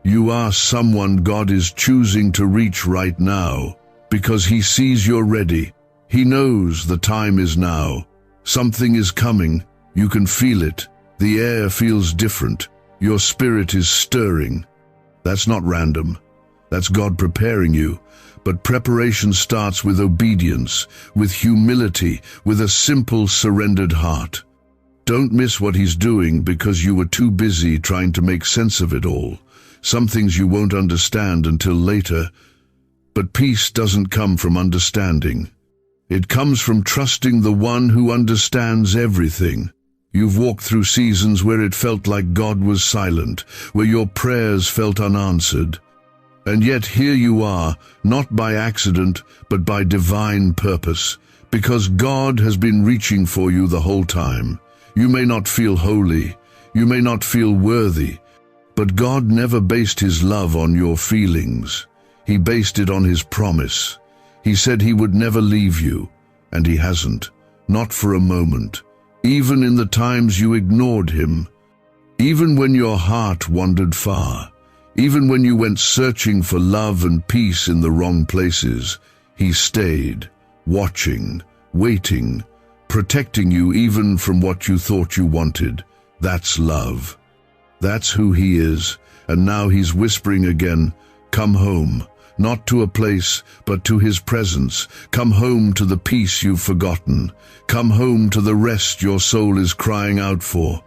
S1: You are someone God is choosing to reach right now. Because he sees you're ready. He knows the time is now. Something is coming. You can feel it. The air feels different. Your spirit is stirring. That's not random. That's God preparing you. But preparation starts with obedience, with humility, with a simple, surrendered heart. Don't miss what he's doing because you were too busy trying to make sense of it all. Some things you won't understand until later. But peace doesn't come from understanding. It comes from trusting the one who understands everything. You've walked through seasons where it felt like God was silent, where your prayers felt unanswered. And yet here you are, not by accident, but by divine purpose, because God has been reaching for you the whole time. You may not feel holy, you may not feel worthy, but God never based his love on your feelings. He based it on his promise. He said he would never leave you, and he hasn't, not for a moment, even in the times you ignored him, even when your heart wandered far, even when you went searching for love and peace in the wrong places. He stayed, watching, waiting, protecting you even from what you thought you wanted. That's love. That's who he is, and now he's whispering again, "Come home." not to a place, but to his presence. Come home to the peace you've forgotten. Come home to the rest your soul is crying out for.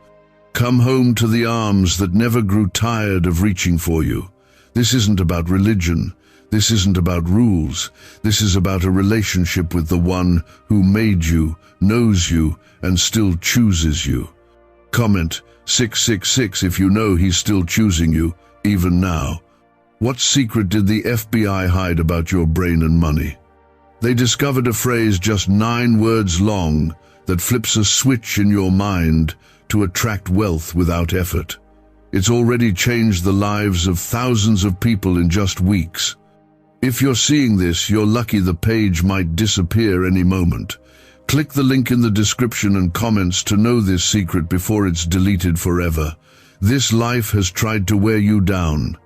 S1: Come home to the arms that never grew tired of reaching for you. This isn't about religion. This isn't about rules. This is about a relationship with the one who made you, knows you, and still chooses you. Comment 666 if you know he's still choosing you, even now. What secret did the FBI hide about your brain and money? They discovered a phrase just 9 words long that flips a switch in your mind to attract wealth without effort. It's already changed the lives of thousands of people in just weeks. If you're seeing this, you're lucky. The page might disappear any moment. Click the link in the description and comments to know this secret before it's deleted forever. This life has tried to wear you down.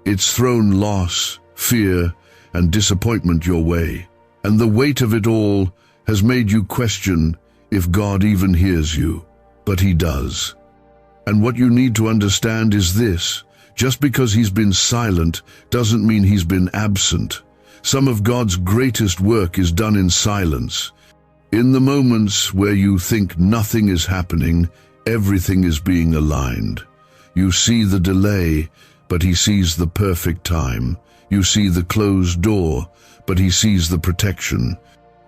S1: It's thrown loss, fear, and disappointment your way. And the weight of it all has made you question if God even hears you. But he does. And what you need to understand is this: just because he's been silent doesn't mean he's been absent. Some of God's greatest work is done in silence. In the moments where you think nothing is happening, everything is being aligned. You see the delay, but he sees the perfect time. You see the closed door, but he sees the protection.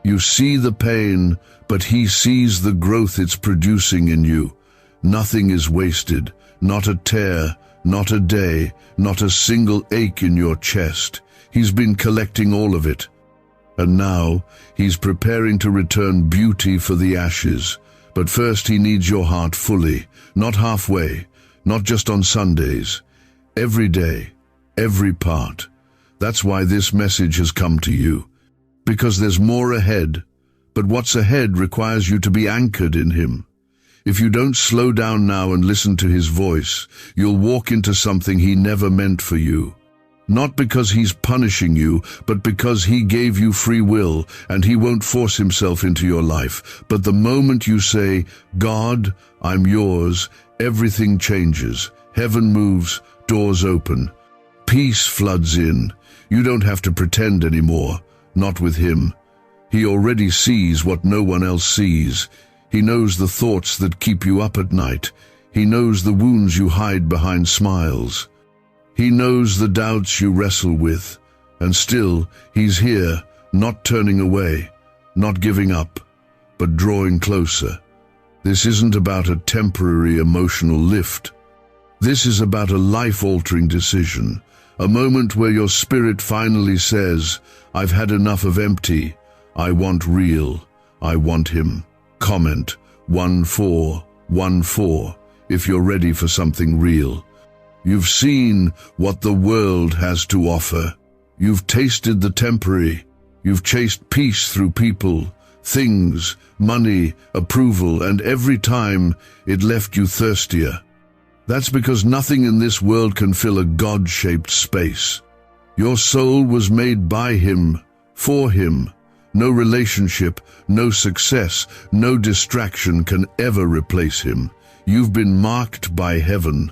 S1: You see the pain, but he sees the growth it's producing in you. Nothing is wasted, not a tear, not a day, not a single ache in your chest. He's been collecting all of it. And now he's preparing to return beauty for the ashes. But first he needs your heart fully, not halfway, not just on Sundays. Every day, every part. That's why this message has come to you. Because there's more ahead. But what's ahead requires you to be anchored in him. If you don't slow down now and listen to his voice, you'll walk into something he never meant for you. Not because he's punishing you, but because he gave you free will, and he won't force himself into your life. But the moment you say, "God, I'm yours," everything changes. Heaven moves, doors open. Peace floods in. You don't have to pretend anymore. Not with him. He already sees what no one else sees. He knows the thoughts that keep you up at night. He knows the wounds you hide behind smiles. He knows the doubts you wrestle with. And still, he's here, not turning away, not giving up, but drawing closer. This isn't about a temporary emotional lift. This is about a life-altering decision. A moment where your spirit finally says, "I've had enough of empty. I want real. I want him." Comment 1414 if you're ready for something real. You've seen what the world has to offer. You've tasted the temporary. You've chased peace through people, things, money, approval, and every time it left you thirstier. That's because nothing in this world can fill a God-shaped space. Your soul was made by him, for him. No relationship, no success, no distraction can ever replace him. You've been marked by heaven.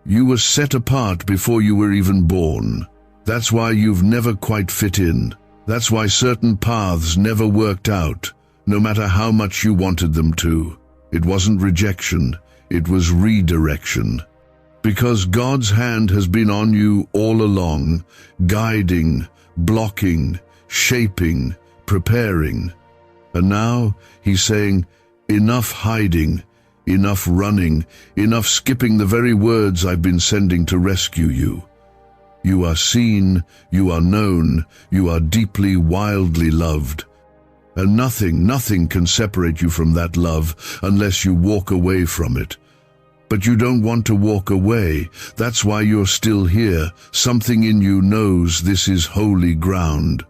S1: You were set apart before you were even born. That's why you've never quite fit in. That's why certain paths never worked out, no matter how much you wanted them to. It wasn't rejection. It was redirection. Because God's hand has been on you all along, guiding, blocking, shaping, preparing. And now he's saying, enough hiding, enough running, enough skipping the very words I've been sending to rescue you. You are seen, you are known, you are deeply, wildly loved. And nothing can separate you from that love unless you walk away from it. But you don't want to walk away. That's why you're still here. Something in you knows this is holy ground.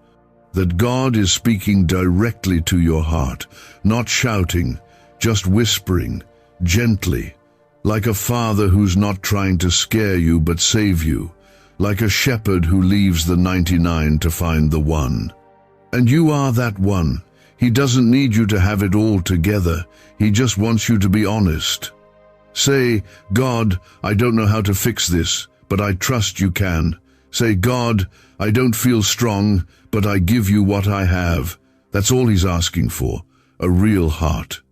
S1: That God is speaking directly to your heart, not shouting, just whispering, gently, like a father who's not trying to scare you but save you, like a shepherd who leaves the 99 to find the one. And you are that one. He doesn't need you to have it all together. He just wants you to be honest. Say, "God, I don't know how to fix this, but I trust you can. Say, God, I don't feel strong, but I give you what I have. That's all he's asking for, a real heart.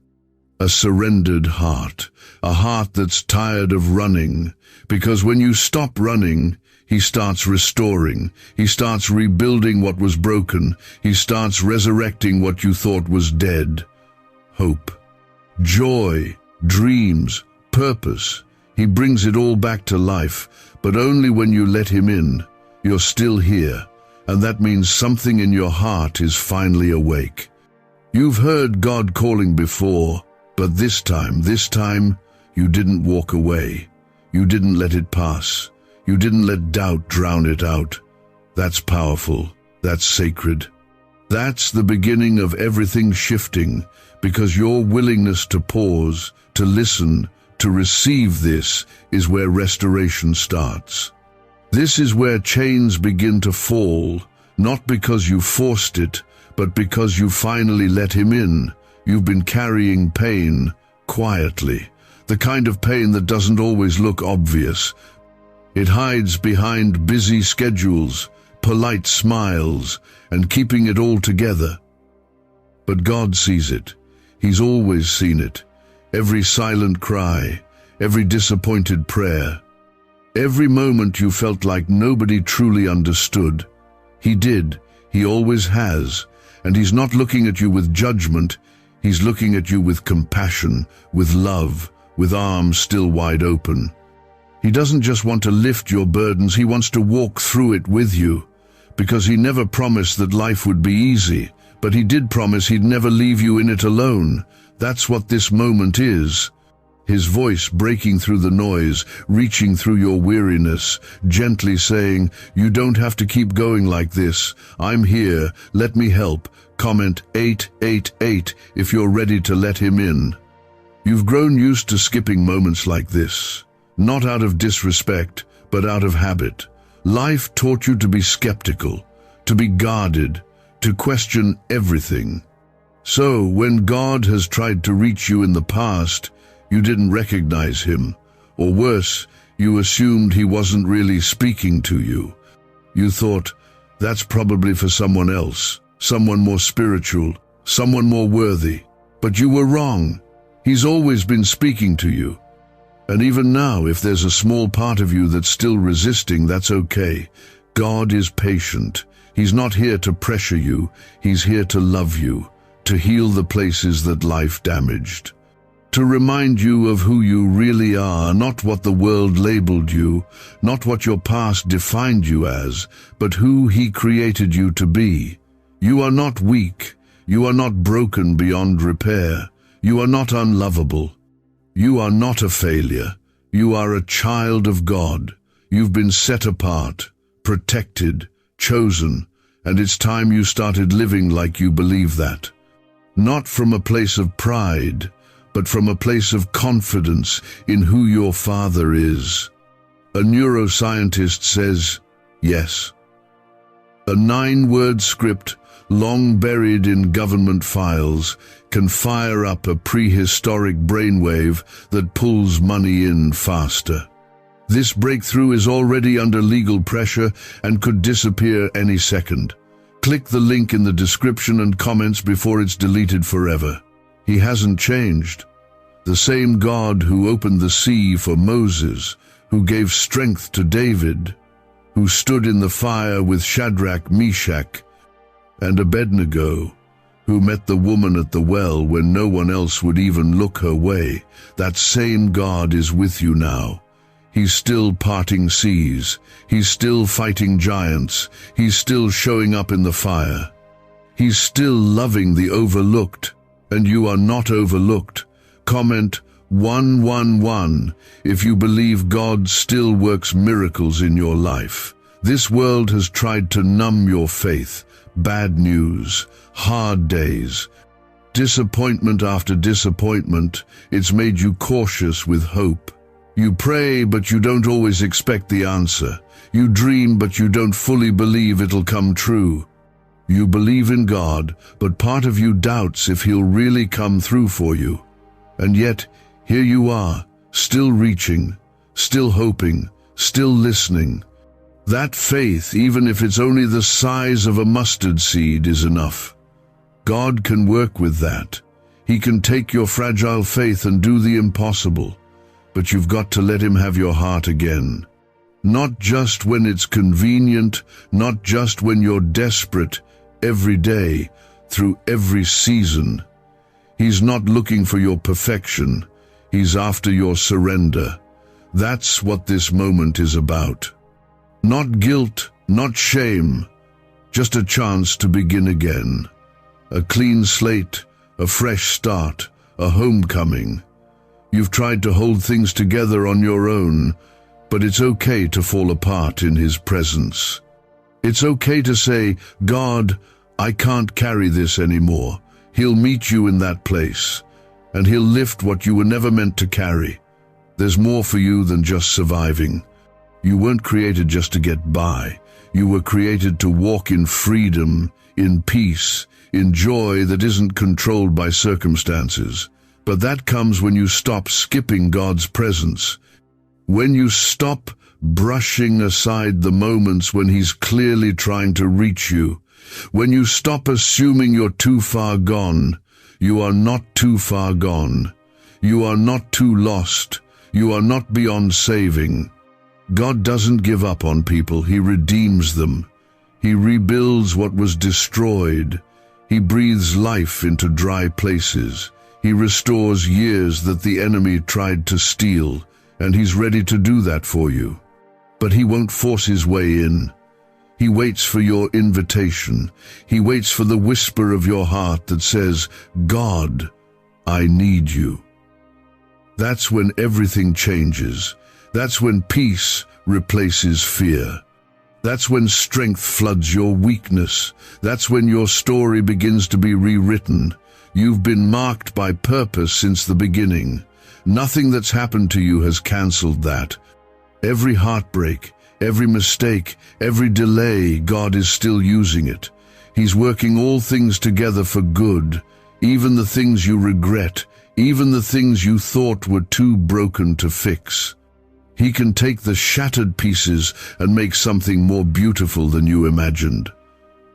S1: A surrendered heart, a heart that's tired of running, because when you stop running, he starts restoring, he starts rebuilding what was broken, he starts resurrecting what you thought was dead. Hope, joy, dreams, purpose, he brings it all back to life, but only when you let him in. You're still here, and that means something in your heart is finally awake. You've heard God calling before, but this time, you didn't walk away. You didn't let it pass. You didn't let doubt drown it out. That's powerful. That's sacred. That's the beginning of everything shifting, because your willingness to pause, to listen, to receive this is where restoration starts. This is where chains begin to fall, not because you forced it, but because you finally let him in. You've been carrying pain, quietly, the kind of pain that doesn't always look obvious. It hides behind busy schedules, polite smiles, and keeping it all together. But God sees it. He's always seen it. Every silent cry, every disappointed prayer, every moment you felt like nobody truly understood. He did. He always has. And he's not looking at you with judgment. He's looking at you with compassion, with love, with arms still wide open. He doesn't just want to lift your burdens, he wants to walk through it with you. Because he never promised that life would be easy, but he did promise he'd never leave you in it alone. That's what this moment is. His voice breaking through the noise, reaching through your weariness, gently saying, you don't have to keep going like this. I'm here, let me help. Comment 888 if you're ready to let him in. You've grown used to skipping moments like this, not out of disrespect, but out of habit. Life taught you to be skeptical, to be guarded, to question everything. So when God has tried to reach you in the past, you didn't recognize him, or worse, you assumed he wasn't really speaking to you. You thought, that's probably for someone else, someone more spiritual, someone more worthy. But you were wrong. He's always been speaking to you. And even now, if there's a small part of you that's still resisting, that's okay. God is patient. He's not here to pressure you. He's here to love you, to heal the places that life damaged. To remind you of who you really are, not what the world labeled you, not what your past defined you as, but who he created you to be. You are not weak. You are not broken beyond repair. You are not unlovable. You are not a failure. You are a child of God. You've been set apart, protected, chosen, and it's time you started living like you believe that. Not from a place of pride, but from a place of confidence in who your Father is. A neuroscientist says, yes. A 9-word script, long buried in government files, can fire up a prehistoric brainwave that pulls money in faster. This breakthrough is already under legal pressure and could disappear any second. Click the link in the description and comments before it's deleted forever. He hasn't changed. The same God who opened the sea for Moses, who gave strength to David, who stood in the fire with Shadrach, Meshach, and Abednego, who met the woman at the well when no one else would even look her way, that same God is with you now. He's still parting seas. He's still fighting giants. He's still showing up in the fire. He's still loving the overlooked, and you are not overlooked. Comment 111 if you believe God still works miracles in your life. This world has tried to numb your faith. Bad news, hard days, disappointment after disappointment. It's made you cautious with hope. You pray, but you don't always expect the answer. You dream, but you don't fully believe it'll come true. You believe in God, but part of you doubts if he'll really come through for you. And yet, here you are, still reaching, still hoping, still listening. That faith, even if it's only the size of a mustard seed, is enough. God can work with that. He can take your fragile faith and do the impossible. But you've got to let Him have your heart again. Not just when it's convenient, not just when you're desperate, every day, through every season. He's not looking for your perfection. He's after your surrender. That's what this moment is about. Not guilt, not shame, just a chance to begin again. A clean slate, a fresh start, a homecoming. You've tried to hold things together on your own, but it's okay to fall apart in His presence. It's okay to say, God, I can't carry this anymore. He'll meet you in that place, and He'll lift what you were never meant to carry. There's more for you than just surviving. You weren't created just to get by. You were created to walk in freedom, in peace, in joy that isn't controlled by circumstances. But that comes when you stop skipping God's presence. When you stop brushing aside the moments when He's clearly trying to reach you. When you stop assuming you're too far gone. You are not too far gone. You are not too lost. You are not beyond saving. God doesn't give up on people. He redeems them. He rebuilds what was destroyed. He breathes life into dry places. He restores years that the enemy tried to steal, and He's ready to do that for you. But He won't force His way in. He waits for your invitation. He waits for the whisper of your heart that says, God, I need you. That's when everything changes. That's when peace replaces fear. That's when strength floods your weakness. That's when your story begins to be rewritten. You've been marked by purpose since the beginning. Nothing that's happened to you has canceled that. Every heartbreak, every mistake, every delay, God is still using it. He's working all things together for good, even the things you regret, even the things you thought were too broken to fix. He can take the shattered pieces and make something more beautiful than you imagined.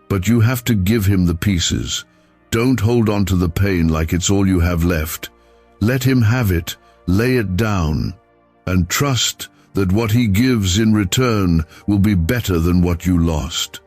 S1: But you have to give Him the pieces. Don't hold on to the pain like it's all you have left. Let Him have it, lay it down, and trust that what He gives in return will be better than what you lost.